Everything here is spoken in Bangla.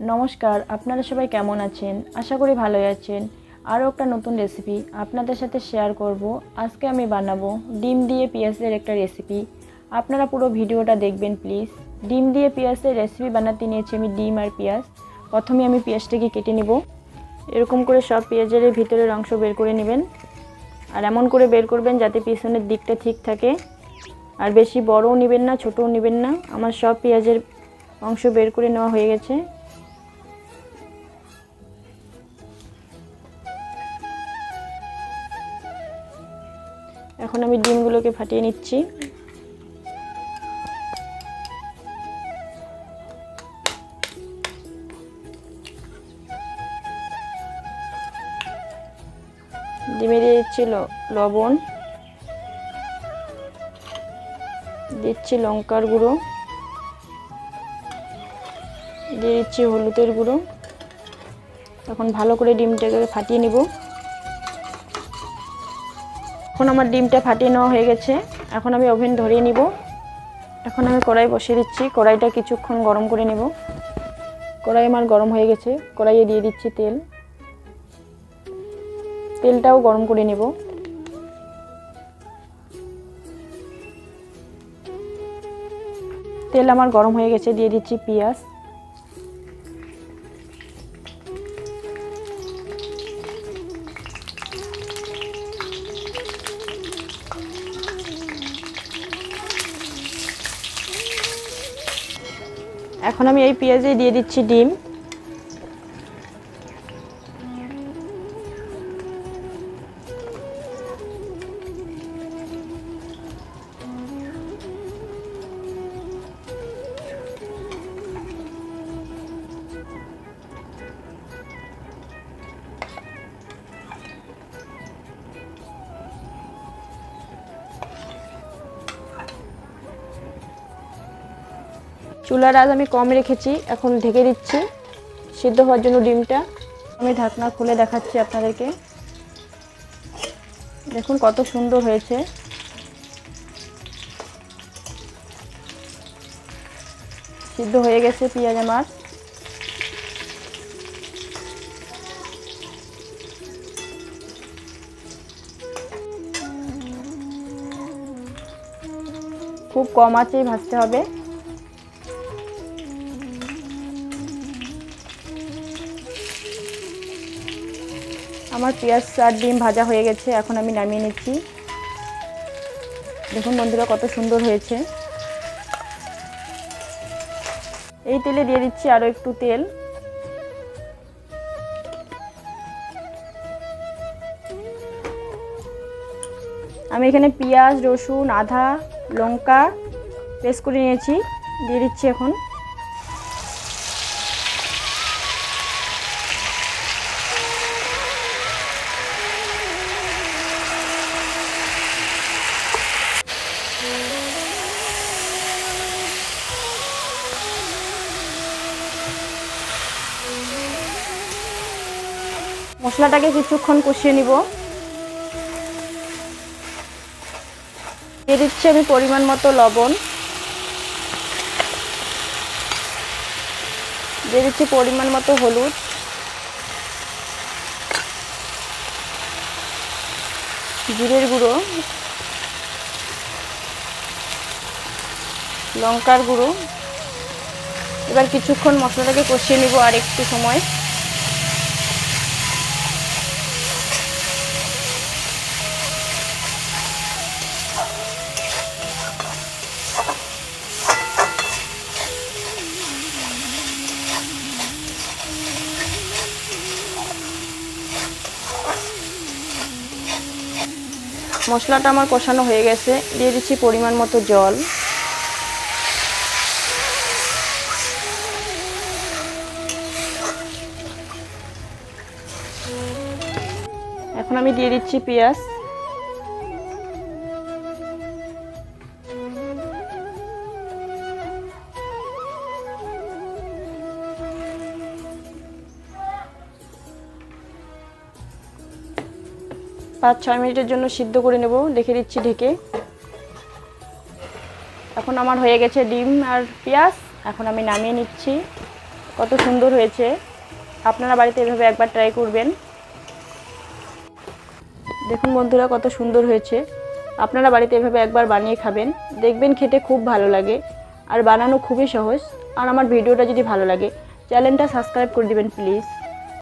নমস্কার, আপনারা সবাই কেমন আছেন? আশা করি ভালোই আছেন। আরও একটা নতুন রেসিপি আপনাদের সাথে শেয়ার করব। আজকে আমি বানাবো ডিম দিয়ে পেঁয়াজের একটা রেসিপি। আপনারা পুরো ভিডিওটা দেখবেন প্লিজ। ডিম দিয়ে পেঁয়াজের রেসিপি বানাতে নিয়েছি আমি ডিম আর পেঁয়াজ। প্রথমে আমি পেঁয়াজটাকে কেটে নেব। এরকম করে সব পেঁয়াজের ভিতরের অংশ বের করে নেবেন। আর এমন করে বের করবেন যাতে পিছনের দিকটা ঠিক থাকে। আর বেশি বড়ও নেবেন না, ছোটও নেবেন না। আমার সব পেঁয়াজের অংশ বের করে নেওয়া হয়ে গেছে। এখন আমি ডিমগুলোকে ফাটিয়ে নিচ্ছি। ডিমে দিয়ে দিচ্ছি লবণ, দিচ্ছি লঙ্কার গুঁড়ো, দিয়ে দিচ্ছি হলুদের গুঁড়ো। এখন ভালো করে ডিমটাকে ফাটিয়ে নিব। এখন আমার ডিমটা ফাটিয়ে নেওয়া হয়ে গেছে। এখন আমি ওভেন ধরিয়ে নিব। এখন আমি কড়াই বসিয়ে দিচ্ছি। কড়াইটা কিছুক্ষণ গরম করে নেব। কড়াই আমার গরম হয়ে গেছে। কড়াইয়ে দিয়ে দিচ্ছি তেল। তেলটাও গরম করে নেব। তেল আমার গরম হয়ে গেছে, দিয়ে দিচ্ছি পেঁয়াজ। এখন আমি এই পেঁয়াজে দিয়ে দিচ্ছি ডিম। চুলার আঁচ আমি কম রেখেছি। এখন ঢেকে দিচ্ছি সিদ্ধ হওয়ার জন্য ডিমটা। আমি ঢাকনা খুলে দেখাচ্ছি আপনাদেরকে। দেখুন কত সুন্দর হয়েছে। সিদ্ধ হয়ে গেছে পেঁয়াজ আমার। খুব কম আঁচেই ভাজতে হবে। আমার পেঁয়াজ আর ডিম ভাজা হয়ে গেছে। এখন আমি নামিয়ে নিচ্ছি। দেখুন বন্ধুরা কত সুন্দর হয়েছে। এই তেলে দিয়ে দিচ্ছি আরও একটু তেল। আমি এখানে পেঁয়াজ, রসুন, আদা, লঙ্কা পেস্ট করে নিয়েছি, দিয়ে দিচ্ছি এখন। মশলাটাকে কিছুক্ষণ কষিয়ে নিব। দিয়ে দিচ্ছি আমি পরিমাণ মতো লবণ, দিয়ে দিচ্ছি পরিমাণ মতো হলুদ, জিরের গুঁড়ো, লঙ্কার গুঁড়ো। এবার কিছুক্ষণ মশলাটাকে কষিয়ে নিব আর একটু সময়। মশলাটা আমার কষানো হয়ে গেছে। দিয়ে দিচ্ছি পরিমাণ মতো জল। এখন আমি দিয়ে দিচ্ছি পেঁয়াজ। পাঁচ ছয় মিনিটের জন্য সিদ্ধ করে নেব। দেখে দিচ্ছি ঢেকে। এখন আমার হয়ে গেছে ডিম আর পেঁয়াজ। এখন আমি নামিয়ে নিচ্ছি। কত সুন্দর হয়েছে। আপনারা বাড়িতে এভাবে একবার ট্রাই করবেন। দেখুন বন্ধুরা কত সুন্দর হয়েছে। আপনারা বাড়িতে এভাবে একবার বানিয়ে খাবেন, দেখবেন খেতে খুব ভালো লাগে আর বানানো খুবই সহজ। আর আমার ভিডিওটা যদি ভালো লাগে চ্যানেলটা সাবস্ক্রাইব করে দিবেন প্লিজ।